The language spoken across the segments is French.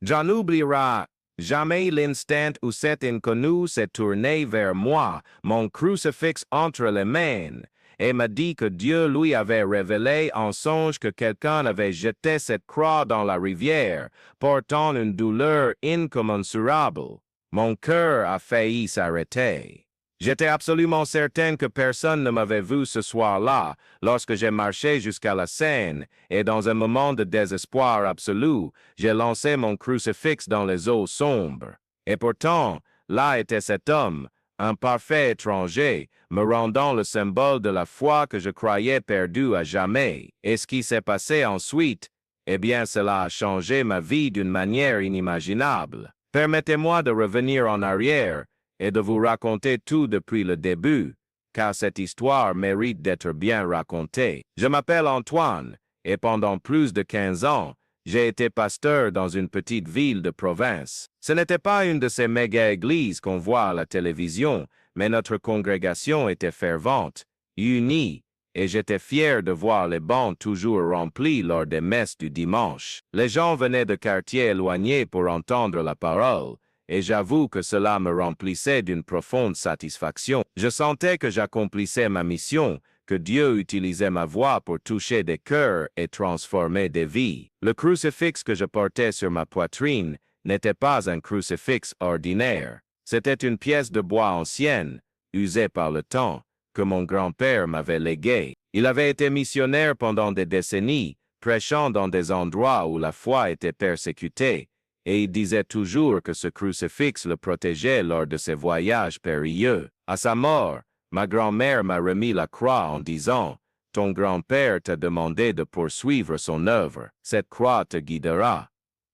J'en oubliera jamais l'instant où cet inconnu s'est tourné vers moi, mon crucifix entre les mains, et m'a dit que Dieu lui avait révélé en songe que quelqu'un avait jeté cette croix dans la rivière, portant une douleur incommensurable. Mon cœur a failli s'arrêter. J'étais absolument certain que personne ne m'avait vu ce soir-là, lorsque j'ai marché jusqu'à la Seine, et dans un moment de désespoir absolu, j'ai lancé mon crucifix dans les eaux sombres. Et pourtant, là était cet homme, un parfait étranger, me rendant le symbole de la foi que je croyais perdue à jamais. Et ce qui s'est passé ensuite, eh bien cela a changé ma vie d'une manière inimaginable. Permettez-moi de revenir en arrière et de vous raconter tout depuis le début, car cette histoire mérite d'être bien racontée. Je m'appelle Antoine, et pendant plus de 15 ans, j'ai été pasteur dans une petite ville de province. Ce n'était pas une de ces méga-églises qu'on voit à la télévision, mais notre congrégation était fervente, unie, et j'étais fier de voir les bancs toujours remplis lors des messes du dimanche. Les gens venaient de quartiers éloignés pour entendre la parole, et j'avoue que cela me remplissait d'une profonde satisfaction. Je sentais que j'accomplissais ma mission, que Dieu utilisait ma voix pour toucher des cœurs et transformer des vies. Le crucifix que je portais sur ma poitrine n'était pas un crucifix ordinaire. C'était une pièce de bois ancienne, usée par le temps, que mon grand-père m'avait léguée. Il avait été missionnaire pendant des décennies, prêchant dans des endroits où la foi était persécutée, et il disait toujours que ce crucifix le protégeait lors de ses voyages périlleux. À sa mort, ma grand-mère m'a remis la croix en disant « Ton grand-père t'a demandé de poursuivre son œuvre. Cette croix te guidera. »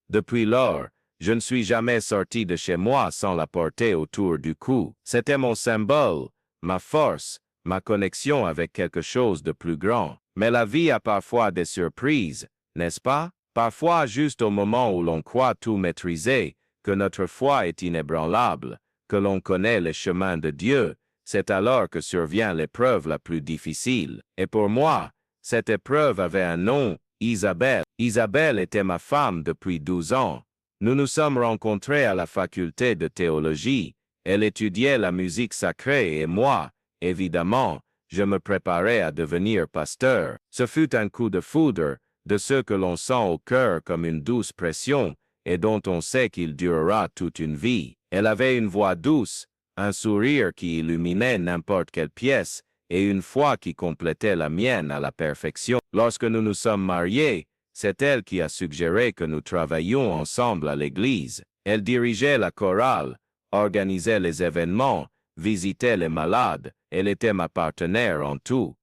Depuis lors, je ne suis jamais sorti de chez moi sans la porter autour du cou. C'était mon symbole, ma force, ma connexion avec quelque chose de plus grand. Mais la vie a parfois des surprises, n'est-ce pas? Parfois, juste au moment où l'on croit tout maîtriser, que notre foi est inébranlable, que l'on connaît les chemins de Dieu, c'est alors que survient l'épreuve la plus difficile. Et pour moi, cette épreuve avait un nom, Isabelle. Isabelle était ma femme depuis 12 ans. Nous nous sommes rencontrés à la faculté de théologie. Elle étudiait la musique sacrée et moi, évidemment, je me préparais à devenir pasteur. Ce fut un coup de foudre, de ceux que l'on sent au cœur comme une douce pression, et dont on sait qu'il durera toute une vie. Elle avait une voix douce, un sourire qui illuminait n'importe quelle pièce, et une foi qui complétait la mienne à la perfection. Lorsque nous nous sommes mariés, c'est elle qui a suggéré que nous travaillions ensemble à l'église. Elle dirigeait la chorale, organisait les événements, visitait les malades, elle était ma partenaire en tout.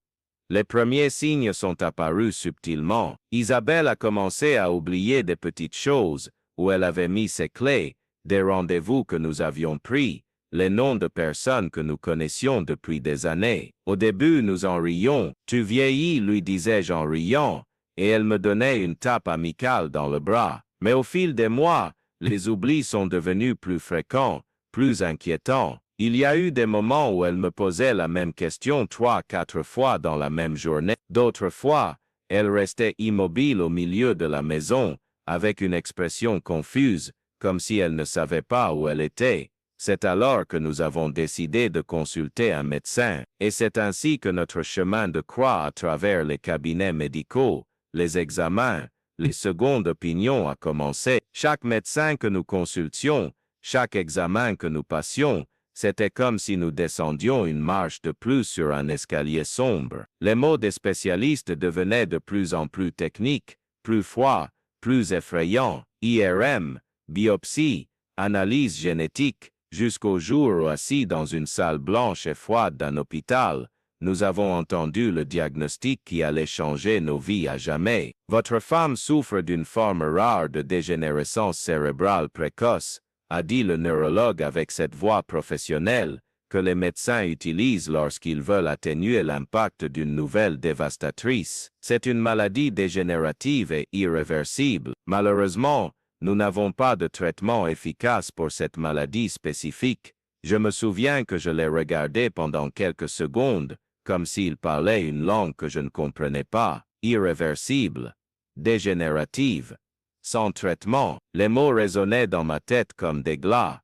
Les premiers signes sont apparus subtilement. Isabelle a commencé à oublier des petites choses, où elle avait mis ses clés, des rendez-vous que nous avions pris, les noms de personnes que nous connaissions depuis des années. Au début, nous en rions. « Tu vieillis », lui disais-je en riant, et elle me donnait une tape amicale dans le bras. Mais au fil des mois, les oublis sont devenus plus fréquents, plus inquiétants. Il y a eu des moments où elle me posait la même question 3-4 fois dans la même journée. D'autres fois, elle restait immobile au milieu de la maison, avec une expression confuse, comme si elle ne savait pas où elle était. C'est alors que nous avons décidé de consulter un médecin, et c'est ainsi que notre chemin de croix à travers les cabinets médicaux, les examens, les secondes opinions a commencé. Chaque médecin que nous consultions, chaque examen que nous passions, c'était comme si nous descendions une marche de plus sur un escalier sombre. Les mots des spécialistes devenaient de plus en plus techniques, plus froids, plus effrayants. IRM, biopsie, analyse génétique, jusqu'au jour où, assis dans une salle blanche et froide d'un hôpital, nous avons entendu le diagnostic qui allait changer nos vies à jamais. Votre femme souffre d'une forme rare de dégénérescence cérébrale précoce, a dit le neurologue avec cette voix professionnelle que les médecins utilisent lorsqu'ils veulent atténuer l'impact d'une nouvelle dévastatrice. C'est une maladie dégénérative et irréversible. Malheureusement, nous n'avons pas de traitement efficace pour cette maladie spécifique. Je me souviens que je l'ai regardé pendant quelques secondes, comme s'il parlait une langue que je ne comprenais pas. Irréversible, dégénérative. sans traitement. Les mots résonnaient dans ma tête comme des glas.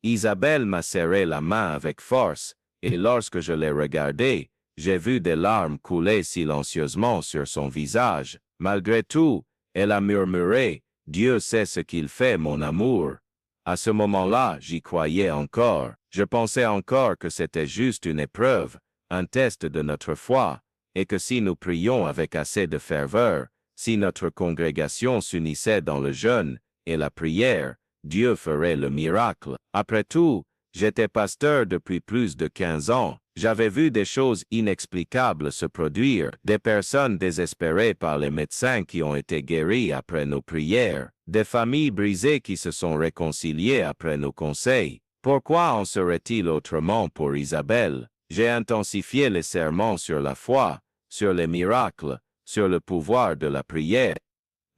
Isabelle m'a serré la main avec force, et lorsque je l'ai regardée, j'ai vu des larmes couler silencieusement sur son visage. Malgré tout, elle a murmuré, « Dieu sait ce qu'il fait, mon amour. » À ce moment-là, j'y croyais encore. Je pensais encore que c'était juste une épreuve, un test de notre foi, et que si nous prions avec assez de ferveur, si notre congrégation s'unissait dans le jeûne et la prière, Dieu ferait le miracle. Après tout, j'étais pasteur depuis plus de 15 ans. J'avais vu des choses inexplicables se produire, des personnes désespérées par les médecins qui ont été guéries après nos prières, des familles brisées qui se sont réconciliées après nos conseils. Pourquoi en serait-il autrement pour Isabelle? J'ai intensifié les sermons sur la foi, sur les miracles, sur le pouvoir de la prière.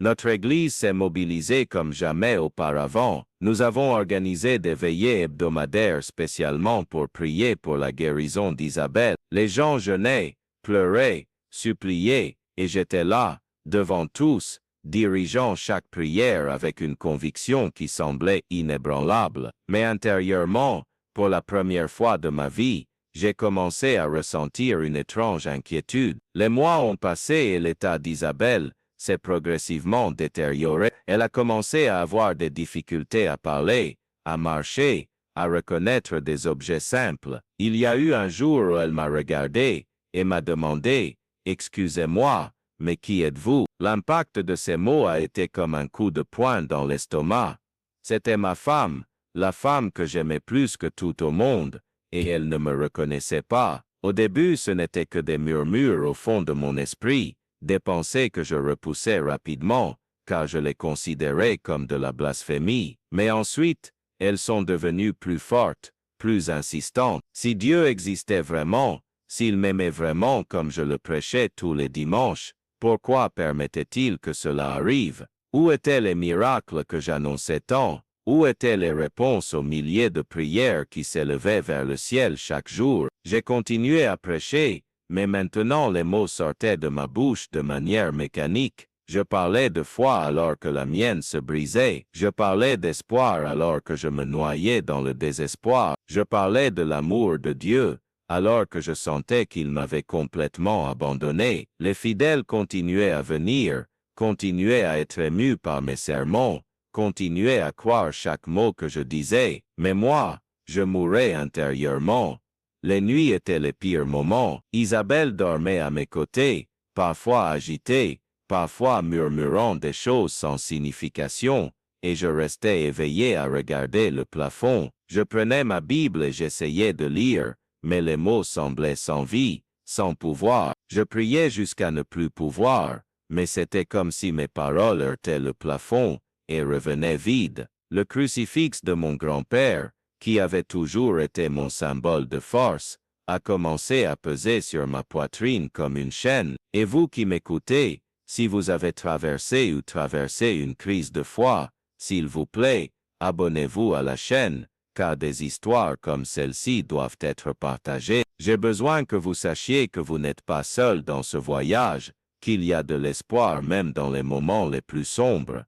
Notre Église s'est mobilisée comme jamais auparavant. Nous avons organisé des veillées hebdomadaires spécialement pour prier pour la guérison d'Isabelle. Les gens jeûnaient, pleuraient, suppliaient, et j'étais là, devant tous, dirigeant chaque prière avec une conviction qui semblait inébranlable. Mais intérieurement, pour la première fois de ma vie, j'ai commencé à ressentir une étrange inquiétude. Les mois ont passé et l'état d'Isabelle s'est progressivement détérioré. Elle a commencé à avoir des difficultés à parler, à marcher, à reconnaître des objets simples. Il y a eu un jour où elle m'a regardé et m'a demandé « Excusez-moi, mais qui êtes-vous » L'impact de ces mots a été comme un coup de poing dans l'estomac. C'était ma femme, la femme que j'aimais plus que tout au monde, et elle ne me reconnaissait pas. Au début, ce n'était que des murmures au fond de mon esprit, des pensées que je repoussais rapidement, car je les considérais comme de la blasphémie. Mais ensuite, elles sont devenues plus fortes, plus insistantes. Si Dieu existait vraiment, s'il m'aimait vraiment comme je le prêchais tous les dimanches, pourquoi permettait-il que cela arrive? Où étaient les miracles que j'annonçais tant? Où étaient les réponses aux milliers de prières qui s'élevaient vers le ciel chaque jour? J'ai continué à prêcher, mais maintenant les mots sortaient de ma bouche de manière mécanique. Je parlais de foi alors que la mienne se brisait. Je parlais d'espoir alors que je me noyais dans le désespoir. Je parlais de l'amour de Dieu alors que je sentais qu'il m'avait complètement abandonné. Les fidèles continuaient à venir, continuaient à être émus par mes sermons, continuaient à croire chaque mot que je disais, mais moi, je mourais intérieurement. Les nuits étaient les pires moments. Isabelle dormait à mes côtés, parfois agitée, parfois murmurant des choses sans signification, et je restais éveillé à regarder le plafond. Je prenais ma Bible et j'essayais de lire, mais les mots semblaient sans vie, sans pouvoir. Je priais jusqu'à ne plus pouvoir, mais c'était comme si mes paroles heurtaient le plafond et revenaient vides. Le crucifix de mon grand-père, qui avait toujours été mon symbole de force, a commencé à peser sur ma poitrine comme une chaîne. Et vous qui m'écoutez, si vous avez traversé ou traversé une crise de foi, s'il vous plaît, abonnez-vous à la chaîne, car des histoires comme celle-ci doivent être partagées. J'ai besoin que vous sachiez que vous n'êtes pas seul dans ce voyage, qu'il y a de l'espoir même dans les moments les plus sombres.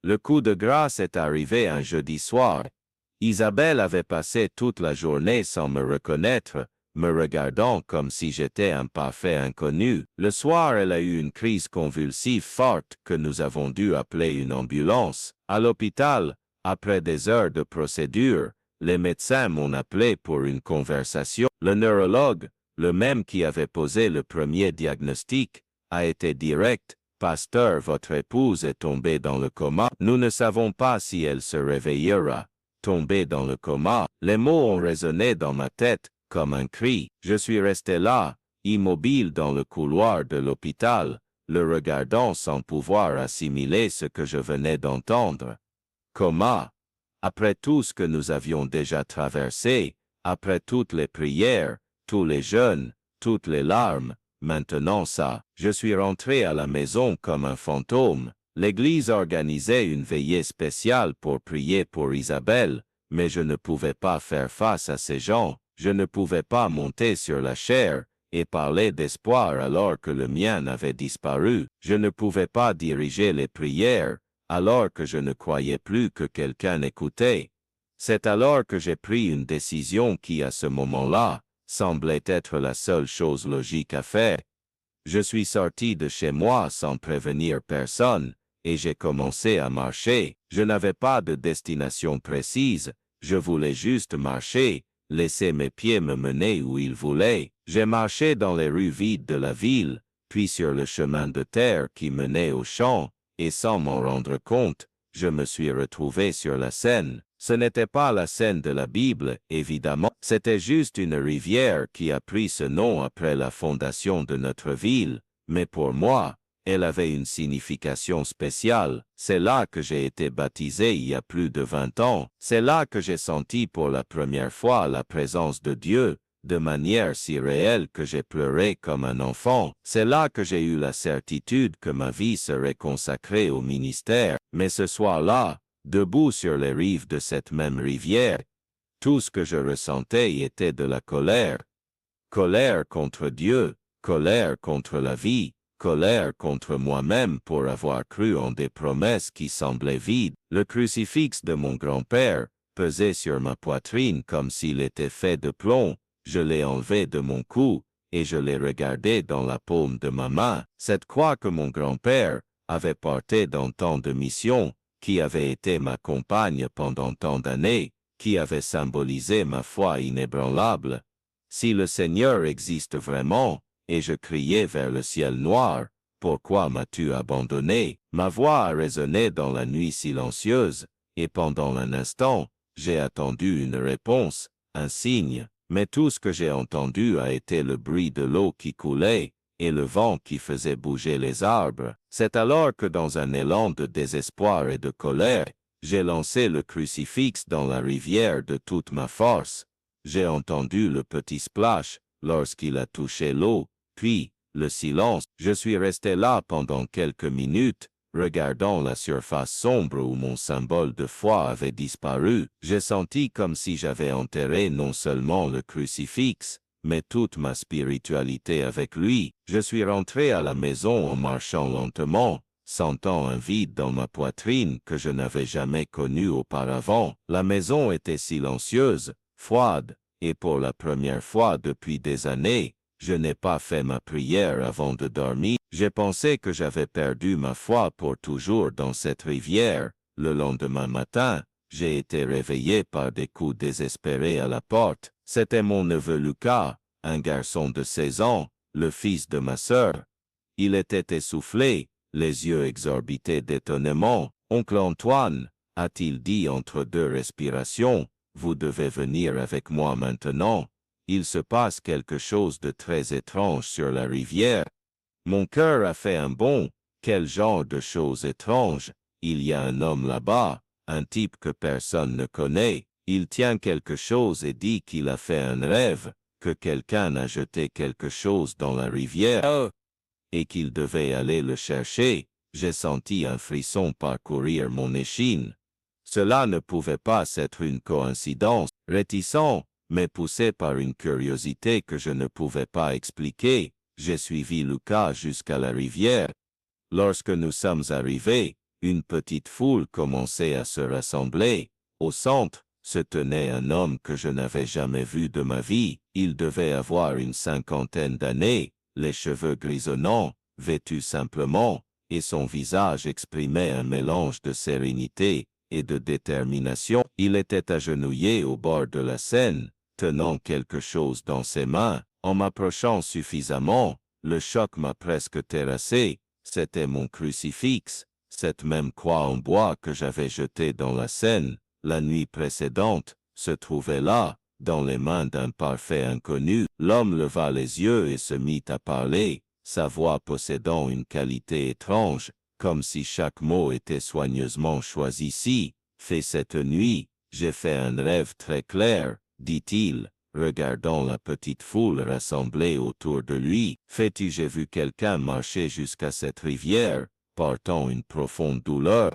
Le coup de grâce est arrivé un jeudi soir. Isabelle avait passé toute la journée sans me reconnaître, me regardant comme si j'étais un parfait inconnu. Le soir, elle a eu une crise convulsive forte que nous avons dû appeler une ambulance. À l'hôpital, après des heures de procédure, les médecins m'ont appelé pour une conversation. Le neurologue, le même qui avait posé le premier diagnostic, a été direct. « Pasteur, votre épouse est tombée dans le coma. Nous ne savons pas si elle se réveillera. » Tombée dans le coma, les mots ont résonné dans ma tête comme un cri. Je suis resté là, immobile dans le couloir de l'hôpital, le regardant sans pouvoir assimiler ce que je venais d'entendre. Coma. Après tout ce que nous avions déjà traversé, après toutes les prières, tous les jeûnes, toutes les larmes, maintenant ça, je suis rentré à la maison comme un fantôme. L'Église organisait une veillée spéciale pour prier pour Isabelle, mais je ne pouvais pas faire face à ces gens, je ne pouvais pas monter sur la chaire et parler d'espoir alors que le mien avait disparu, je ne pouvais pas diriger les prières alors que je ne croyais plus que quelqu'un écoutait. C'est alors que j'ai pris une décision qui, à ce moment-là, semblait être la seule chose logique à faire. Je suis sorti de chez moi sans prévenir personne, et j'ai commencé à marcher. Je n'avais pas de destination précise, je voulais juste marcher, laisser mes pieds me mener où ils voulaient. J'ai marché dans les rues vides de la ville, puis sur le chemin de terre qui menait au champ, et sans m'en rendre compte, je me suis retrouvé sur la Seine. Ce n'était pas la Seine de la Bible, évidemment, c'était juste une rivière qui a pris ce nom après la fondation de notre ville, mais pour moi, elle avait une signification spéciale. C'est là que j'ai été baptisé il y a plus de 20 ans. C'est là que j'ai senti pour la première fois la présence de Dieu, de manière si réelle que j'ai pleuré comme un enfant. C'est là que j'ai eu la certitude que ma vie serait consacrée au ministère. Mais ce soir-là, debout sur les rives de cette même rivière, tout ce que je ressentais était de la colère. Colère contre Dieu, colère contre la vie, colère contre moi-même pour avoir cru en des promesses qui semblaient vides. Le crucifix de mon grand-père pesait sur ma poitrine comme s'il était fait de plomb. Je l'ai enlevé de mon cou, et je l'ai regardé dans la paume de ma main. Cette croix que mon grand-père avait portée dans tant de missions, qui avait été ma compagne pendant tant d'années, qui avait symbolisé ma foi inébranlable. Si le Seigneur existe vraiment, et je criais vers le ciel noir, pourquoi m'as-tu abandonné? Ma voix a résonné dans la nuit silencieuse, et pendant un instant, j'ai attendu une réponse, un signe, mais tout ce que j'ai entendu a été le bruit de l'eau qui coulait, et le vent qui faisait bouger les arbres. C'est alors que dans un élan de désespoir et de colère, j'ai lancé le crucifix dans la rivière de toute ma force. J'ai entendu le petit splash lorsqu'il a touché l'eau, puis le silence. Je suis resté là pendant quelques minutes, regardant la surface sombre où mon symbole de foi avait disparu. J'ai senti comme si j'avais enterré non seulement le crucifix, mais toute ma spiritualité avec lui. Je suis rentré à la maison en marchant lentement, sentant un vide dans ma poitrine que je n'avais jamais connu auparavant. La maison était silencieuse, froide, et pour la première fois depuis des années, je n'ai pas fait ma prière avant de dormir. J'ai pensé que j'avais perdu ma foi pour toujours dans cette rivière. Le lendemain matin, j'ai été réveillé par des coups désespérés à la porte. C'était mon neveu Lucas, un garçon de 16 ans, le fils de ma sœur. Il était essoufflé, les yeux exorbités d'étonnement. « Oncle Antoine, a-t-il dit entre deux respirations, vous devez venir avec moi maintenant. Il se passe quelque chose de très étrange sur la rivière. » Mon cœur a fait un bond. Quel genre de choses étranges? Il y a un homme là-bas, un type que personne ne connaît. Il tient quelque chose et dit qu'il a fait un rêve, que quelqu'un a jeté quelque chose dans la rivière et qu'il devait aller le chercher. J'ai senti un frisson parcourir mon échine. Cela ne pouvait pas être une coïncidence. Réticent, mais poussé par une curiosité que je ne pouvais pas expliquer, j'ai suivi Lucas jusqu'à la rivière. Lorsque nous sommes arrivés, une petite foule commençait à se rassembler. Au centre, se tenait un homme que je n'avais jamais vu de ma vie. Il devait avoir une cinquantaine d'années, les cheveux grisonnants, vêtu simplement, et son visage exprimait un mélange de sérénité et de détermination. Il était agenouillé au bord de la Seine, tenant quelque chose dans ses mains. En m'approchant suffisamment, le choc m'a presque terrassé. C'était mon crucifix, cette même croix en bois que j'avais jetée dans la Seine la nuit précédente, se trouvait là, dans les mains d'un parfait inconnu. L'homme leva les yeux et se mit à parler, sa voix possédant une qualité étrange, comme si chaque mot était soigneusement choisi. Si, fait cette nuit, j'ai fait un rêve très clair, dit-il, regardant la petite foule rassemblée autour de lui. Fais-tu, j'ai vu quelqu'un marcher jusqu'à cette rivière, portant une profonde douleur.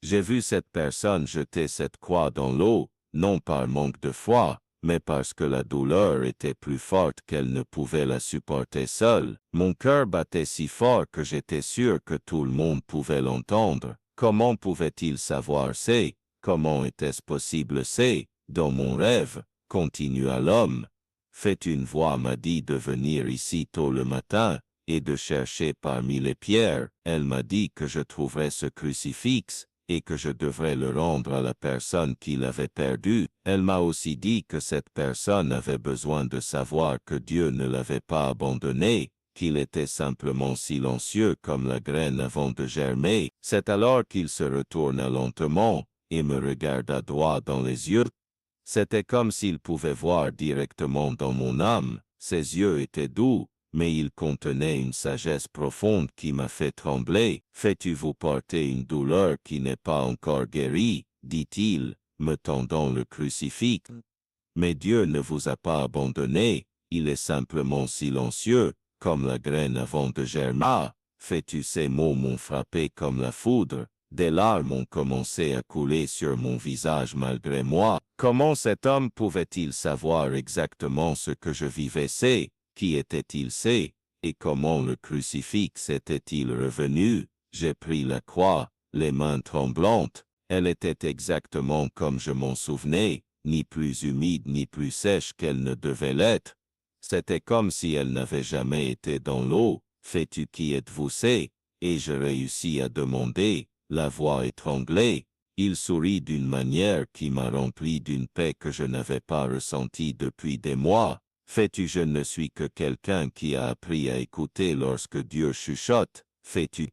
J'ai vu cette personne jeter cette croix dans l'eau, non par manque de foi, mais parce que la douleur était plus forte qu'elle ne pouvait la supporter seule. Mon cœur battait si fort que j'étais sûr que tout le monde pouvait l'entendre. Comment pouvait-il savoir c'est? Comment était-ce possible c'est? Dans mon rêve, continua l'homme. Fait une voix m'a dit de venir ici tôt le matin et de chercher parmi les pierres. Elle m'a dit que je trouverais ce crucifix et que je devrais le rendre à la personne qui l'avait perdu. Elle m'a aussi dit que cette personne avait besoin de savoir que Dieu ne l'avait pas abandonné, qu'il était simplement silencieux comme la graine avant de germer. C'est alors qu'il se retourna lentement et me regarda droit dans les yeux. C'était comme s'il pouvait voir directement dans mon âme. Ses yeux étaient doux, mais ils contenaient une sagesse profonde qui m'a fait trembler. Fais-tu vous porter une douleur qui n'est pas encore guérie, dit-il, me tendant le crucifix. Mais Dieu ne vous a pas abandonné, il est simplement silencieux, comme la graine avant de germer. Fais-tu ces mots m'ont frappé comme la foudre. Des larmes ont commencé à couler sur mon visage malgré moi. Comment cet homme pouvait-il savoir exactement ce que je vivais? Qui était-il? Et comment le crucifix était-il revenu? J'ai pris la croix, les mains tremblantes. Elle était exactement comme je m'en souvenais, ni plus humide ni plus sèche qu'elle ne devait l'être. C'était comme si elle n'avait jamais été dans l'eau. Fais-tu qui êtes-vous? Et je réussis à demander, la voix étranglée. Il sourit d'une manière qui m'a rempli d'une paix que je n'avais pas ressentie depuis des mois. Fais-tu je ne suis que quelqu'un qui a appris à écouter lorsque Dieu chuchote. Fais-tu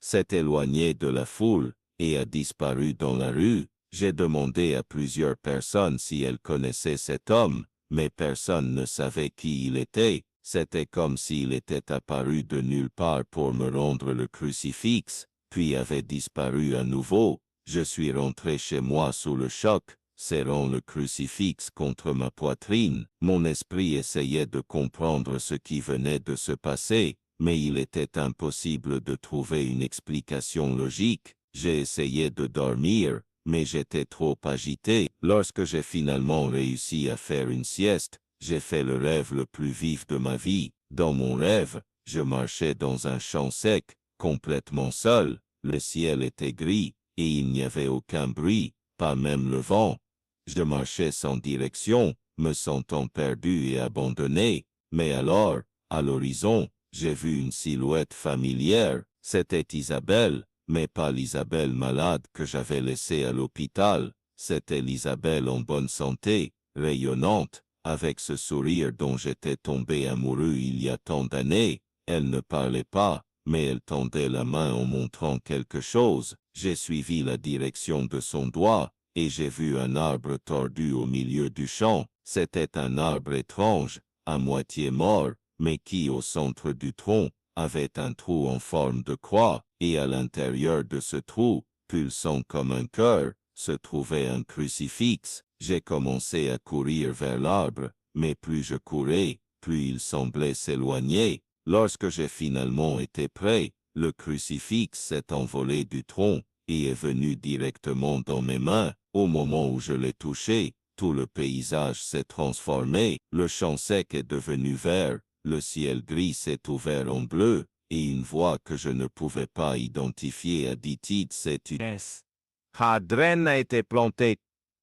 s'est éloigné de la foule et a disparu dans la rue. J'ai demandé à plusieurs personnes si elles connaissaient cet homme, mais personne ne savait qui il était. C'était comme s'il était apparu de nulle part pour me rendre le crucifix, puis avait disparu à nouveau. Je suis rentré chez moi sous le choc, serrant le crucifix contre ma poitrine. Mon esprit essayait de comprendre ce qui venait de se passer, mais il était impossible de trouver une explication logique. J'ai essayé de dormir, mais j'étais trop agité. Lorsque j'ai finalement réussi à faire une sieste, j'ai fait le rêve le plus vif de ma vie. Dans mon rêve, je marchais dans un champ sec, complètement seul. Le ciel était gris, et il n'y avait aucun bruit, pas même le vent. Je marchais sans direction, me sentant perdu et abandonné. Mais alors, à l'horizon, j'ai vu une silhouette familière. C'était Isabelle, mais pas l'Isabelle malade que j'avais laissée à l'hôpital. C'était l'Isabelle en bonne santé, rayonnante, avec ce sourire dont j'étais tombé amoureux il y a tant d'années. Elle ne parlait pas, mais elle tendait la main en montrant quelque chose. J'ai suivi la direction de son doigt, et j'ai vu un arbre tordu au milieu du champ. C'était un arbre étrange, à moitié mort, mais qui, au centre du tronc, avait un trou en forme de croix, et à l'intérieur de ce trou, pulsant comme un cœur, se trouvait un crucifix. J'ai commencé à courir vers l'arbre, mais plus je courais, plus il semblait s'éloigner. Lorsque j'ai finalement été prêt, le crucifix s'est envolé du tronc et est venu directement dans mes mains. Au moment où je l'ai touché, tout le paysage s'est transformé, le champ sec est devenu vert, le ciel gris s'est ouvert en bleu, et une voix que je ne pouvais pas identifier a dit sais-tu? Hadren a été planté.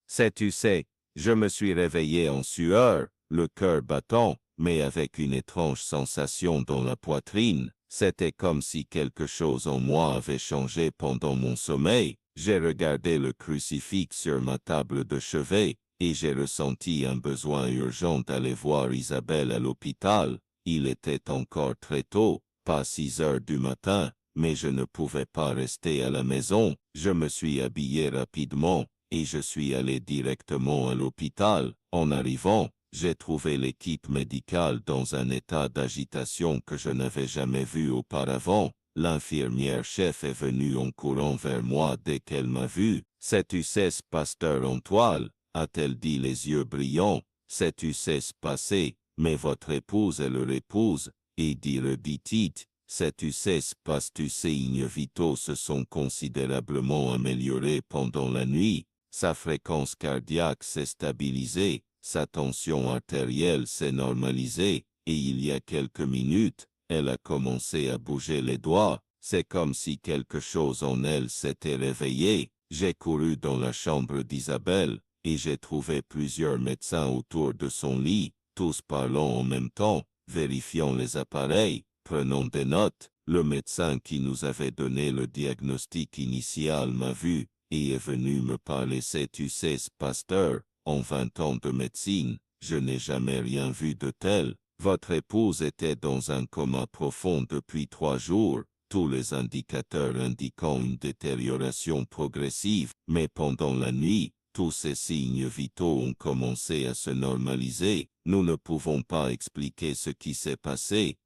Sais-tu sais, je me suis réveillé en sueur, le cœur battant, mais avec une étrange sensation dans la poitrine. C'était comme si quelque chose en moi avait changé pendant mon sommeil. J'ai regardé le crucifix sur ma table de chevet, et j'ai ressenti un besoin urgent d'aller voir Isabelle à l'hôpital. Il était encore très tôt, pas 6 heures du matin, mais je ne pouvais pas rester à la maison. Je me suis habillé rapidement, et je suis allé directement à l'hôpital. En arrivant, j'ai trouvé l'équipe médicale dans un état d'agitation que je n'avais jamais vu auparavant. L'infirmière chef est venue en courant vers moi dès qu'elle m'a vu. Sais-tu ce pasteur en toile? A-t-elle dit les yeux brillants. Sais-tu ce passé? Mais votre épouse est leur épouse. Et dit-il, sais-tu ce passe-tu signes vitaux se sont considérablement améliorés pendant la nuit. Sa fréquence cardiaque s'est stabilisée. Sa tension artérielle s'est normalisée, et il y a quelques minutes, elle a commencé à bouger les doigts. C'est comme si quelque chose en elle s'était réveillé. J'ai couru dans la chambre d'Isabelle, et j'ai trouvé plusieurs médecins autour de son lit, tous parlant en même temps, vérifiant les appareils, prenant des notes. Le médecin qui nous avait donné le diagnostic initial m'a vu, et est venu me parler. Tu sais, pasteur, en 20 ans de médecine, je n'ai jamais rien vu de tel. Votre épouse était dans un coma profond depuis 3 jours, tous les indicateurs indiquant une détérioration progressive, mais pendant la nuit, tous ces signes vitaux ont commencé à se normaliser. Nous ne pouvons pas expliquer ce qui s'est passé.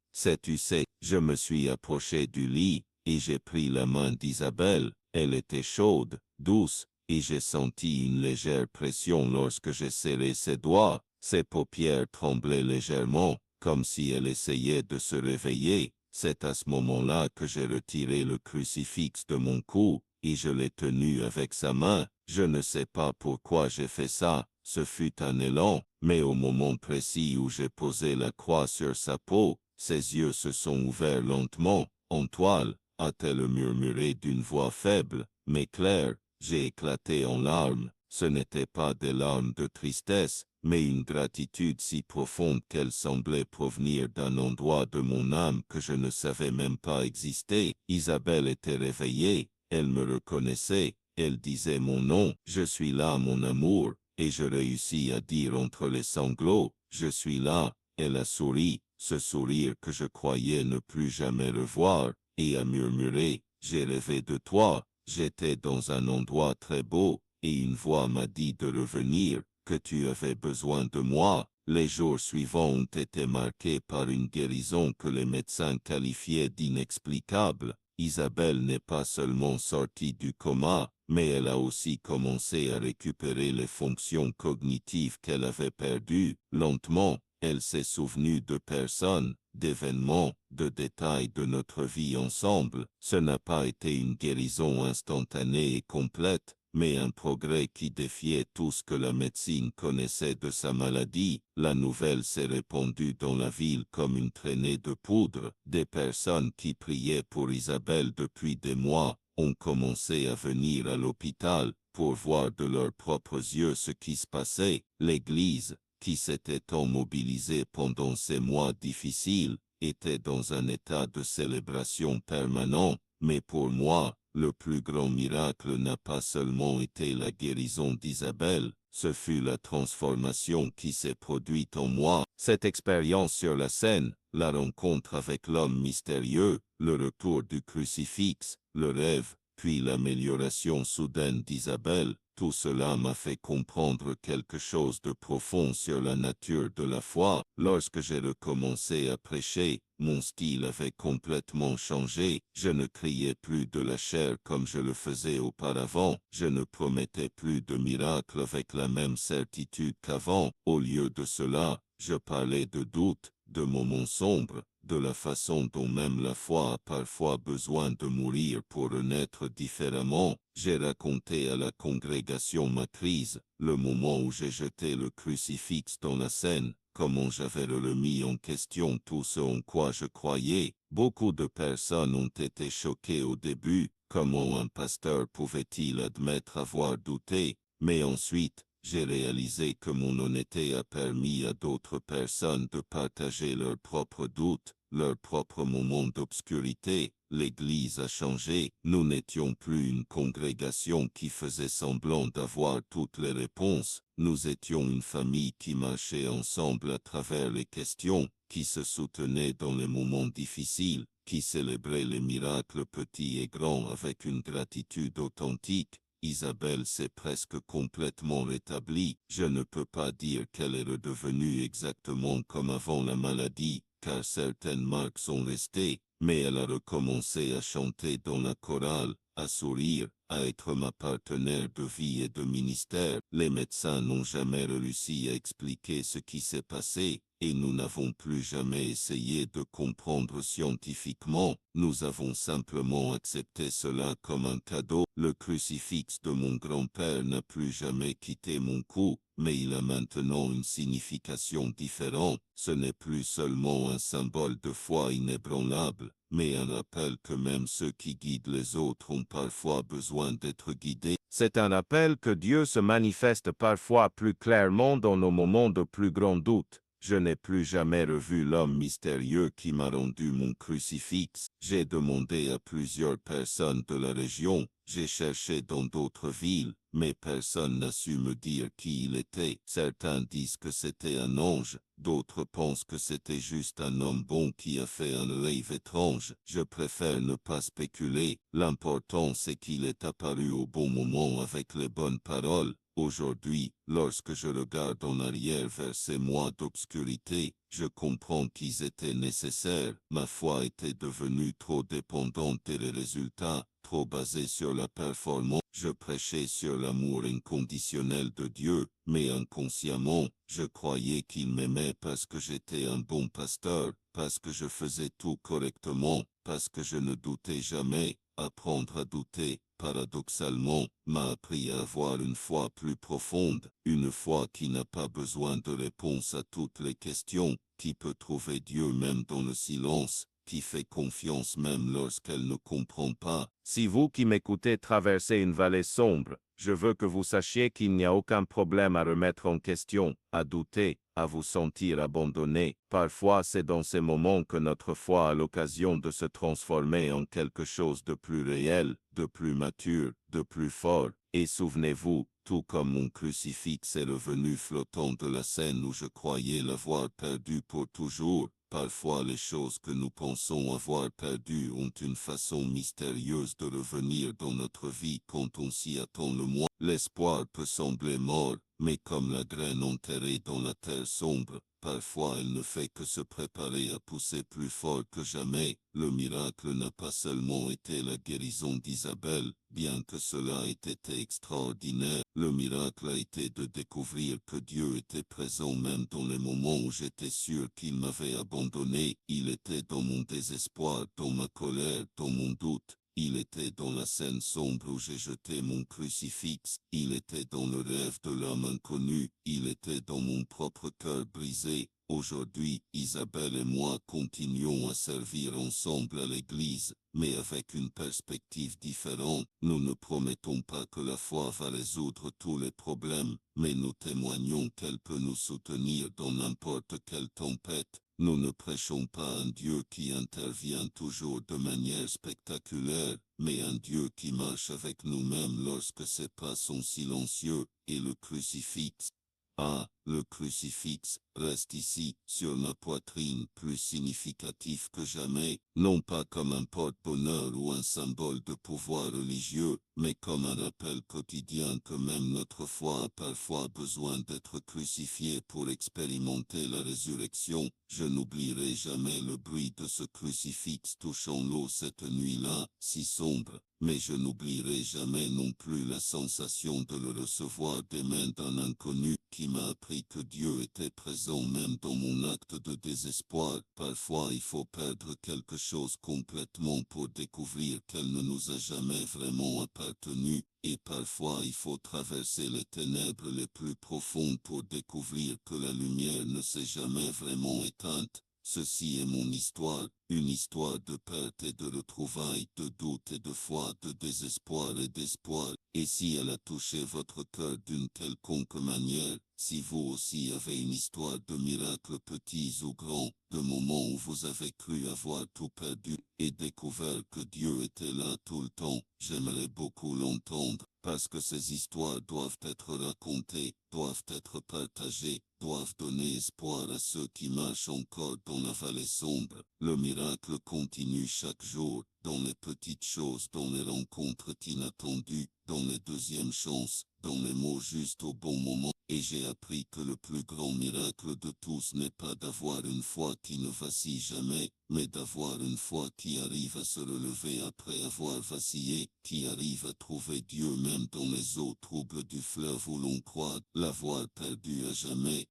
Tu sais, je me suis approché du lit, et j'ai pris la main d'Isabelle. Elle était chaude, douce, et j'ai senti une légère pression lorsque j'ai serré ses doigts. Ses paupières tremblaient légèrement, comme si elle essayait de se réveiller. C'est à ce moment-là que j'ai retiré le crucifix de mon cou, et je l'ai tenu avec sa main. Je ne sais pas pourquoi j'ai fait ça, ce fut un élan, mais au moment précis où j'ai posé la croix sur sa peau, ses yeux se sont ouverts lentement. En toile, a-t-elle murmuré d'une voix faible, mais claire. J'ai éclaté en larmes. Ce n'étaient pas des larmes de tristesse, mais une gratitude si profonde qu'elle semblait provenir d'un endroit de mon âme que je ne savais même pas exister. Isabelle était réveillée, elle me reconnaissait, elle disait mon nom. Je suis là, mon amour, et je réussis à dire entre les sanglots, je suis là. Elle a souri, ce sourire que je croyais ne plus jamais revoir, et a murmuré, j'ai rêvé de toi. J'étais dans un endroit très beau, et une voix m'a dit de revenir, que tu avais besoin de moi. Les jours suivants ont été marqués par une guérison que les médecins qualifiaient d'inexplicable. Isabelle n'est pas seulement sortie du coma, mais elle a aussi commencé à récupérer les fonctions cognitives qu'elle avait perdues. Lentement, elle s'est souvenue de personnes, d'événements, de détails de notre vie ensemble. Ce n'a pas été une guérison instantanée et complète, mais un progrès qui défiait tout ce que la médecine connaissait de sa maladie. La nouvelle s'est répandue dans la ville comme une traînée de poudre. Des personnes qui priaient pour Isabelle depuis des mois ont commencé à venir à l'hôpital pour voir de leurs propres yeux ce qui se passait. L'Église, qui s'était tant mobilisée pendant ces mois difficiles, était dans un état de célébration permanent, mais pour moi, le plus grand miracle n'a pas seulement été la guérison d'Isabelle, ce fut la transformation qui s'est produite en moi. Cette expérience sur la scène, la rencontre avec l'homme mystérieux, le retour du crucifix, le rêve, puis l'amélioration soudaine d'Isabelle, tout cela m'a fait comprendre quelque chose de profond sur la nature de la foi. Lorsque j'ai recommencé à prêcher, mon style avait complètement changé. Je ne criais plus de la chair comme je le faisais auparavant. Je ne promettais plus de miracles avec la même certitude qu'avant. Au lieu de cela, je parlais de doute, de moments sombres, de la façon dont même la foi a parfois besoin de mourir pour renaître différemment. J'ai raconté à la congrégation matrice le moment où j'ai jeté le crucifix dans la Seine, comment j'avais remis en question tout ce en quoi je croyais. Beaucoup de personnes ont été choquées au début. Comment un pasteur pouvait-il admettre avoir douté? Mais ensuite, j'ai réalisé que mon honnêteté a permis à d'autres personnes de partager leurs propres doutes, leurs propres moments d'obscurité. L'Église a changé. Nous n'étions plus une congrégation qui faisait semblant d'avoir toutes les réponses. Nous étions une famille qui marchait ensemble à travers les questions, qui se soutenait dans les moments difficiles, qui célébrait les miracles petits et grands avec une gratitude authentique. Isabelle s'est presque complètement rétablie. Je ne peux pas dire qu'elle est redevenue exactement comme avant la maladie, car certaines marques sont restées, mais elle a recommencé à chanter dans la chorale, à sourire, à être ma partenaire de vie et de ministère. Les médecins n'ont jamais réussi à expliquer ce qui s'est passé, et nous n'avons plus jamais essayé de comprendre scientifiquement. Nous avons simplement accepté cela comme un cadeau. Le crucifix de mon grand-père n'a plus jamais quitté mon cou, mais il a maintenant une signification différente. Ce n'est plus seulement un symbole de foi inébranlable, mais un rappel que même ceux qui guident les autres ont parfois besoin d'être guidés. C'est un appel que Dieu se manifeste parfois plus clairement dans nos moments de plus grand doute. Je n'ai plus jamais revu l'homme mystérieux qui m'a rendu mon crucifix. J'ai demandé à plusieurs personnes de la région, j'ai cherché dans d'autres villes, mais personne n'a su me dire qui il était. Certains disent que c'était un ange, d'autres pensent que c'était juste un homme bon qui a fait un rêve étrange. Je préfère ne pas spéculer, l'important c'est qu'il est apparu au bon moment avec les bonnes paroles. Aujourd'hui, lorsque je regarde en arrière vers ces mois d'obscurité, je comprends qu'ils étaient nécessaires. Ma foi était devenue trop dépendante et les résultats, trop basés sur la performance. Je prêchais sur l'amour inconditionnel de Dieu, mais inconsciemment, je croyais qu'il m'aimait parce que j'étais un bon pasteur, parce que je faisais tout correctement, parce que je ne doutais jamais. Apprendre à douter, paradoxalement, m'a appris à avoir une foi plus profonde, une foi qui n'a pas besoin de réponse à toutes les questions, qui peut trouver Dieu même dans le silence, qui fait confiance même lorsqu'elle ne comprend pas. Si vous qui m'écoutez traversez une vallée sombre, je veux que vous sachiez qu'il n'y a aucun problème à remettre en question, à douter, à vous sentir abandonné. Parfois, c'est dans ces moments que notre foi a l'occasion de se transformer en quelque chose de plus réel, de plus mature, de plus fort. Et souvenez-vous, tout comme mon crucifix est revenu flottant de la scène où je croyais l'avoir perdu pour toujours, parfois les choses que nous pensons avoir perdues ont une façon mystérieuse de revenir dans notre vie quand on s'y attend le moins. L'espoir peut sembler mort, mais comme la graine enterrée dans la terre sombre, parfois elle ne fait que se préparer à pousser plus fort que jamais. Le miracle n'a pas seulement été la guérison d'Isabelle, bien que cela ait été extraordinaire. Le miracle a été de découvrir que Dieu était présent même dans les moments où j'étais sûr qu'il m'avait abandonné. Il était dans mon désespoir, dans ma colère, dans mon doute. Il était dans la scène sombre où j'ai jeté mon crucifix, il était dans le rêve de l'homme inconnu, il était dans mon propre cœur brisé. Aujourd'hui, Isabelle et moi continuons à servir ensemble à l'Église, mais avec une perspective différente. Nous ne promettons pas que la foi va résoudre tous les problèmes, mais nous témoignons qu'elle peut nous soutenir dans n'importe quelle tempête. Nous ne prêchons pas un Dieu qui intervient toujours de manière spectaculaire, mais un Dieu qui marche avec nous-mêmes lorsque ses pas sont silencieux, et le crucifix. Ah, le crucifix reste ici, sur ma poitrine, plus significatif que jamais, non pas comme un porte-bonheur ou un symbole de pouvoir religieux, mais comme un rappel quotidien que même notre foi a parfois besoin d'être crucifiée pour expérimenter la résurrection. Je n'oublierai jamais le bruit de ce crucifix touchant l'eau cette nuit-là, si sombre, mais je n'oublierai jamais non plus la sensation de le recevoir des mains d'un inconnu qui m'a appris que Dieu était présent même dans mon acte de désespoir. Parfois il faut perdre quelque chose complètement pour découvrir qu'elle ne nous a jamais vraiment appartenu, et parfois il faut traverser les ténèbres les plus profondes pour découvrir que la lumière ne s'est jamais vraiment éteinte. Ceci est mon histoire, une histoire de perte et de retrouvailles, de doute et de foi, de désespoir et d'espoir. Et si elle a touché votre cœur d'une quelconque manière, si vous aussi avez une histoire de miracles petits ou grands, de moments où vous avez cru avoir tout perdu et découvert que Dieu était là tout le temps, j'aimerais beaucoup l'entendre, parce que ces histoires doivent être racontées, doivent être partagées, doivent donner espoir à ceux qui marchent encore dans la vallée sombre. Le miracle continue chaque jour, dans les petites choses, dans les rencontres inattendues, dans les deuxièmes chances, dans les mots justes au bon moment. Et j'ai appris que le plus grand miracle de tous n'est pas d'avoir une foi qui ne vacille jamais, mais d'avoir une foi qui arrive à se relever après avoir vacillé, qui arrive à trouver Dieu même dans les eaux troubles du fleuve où l'on croit l'avoir perdu à jamais.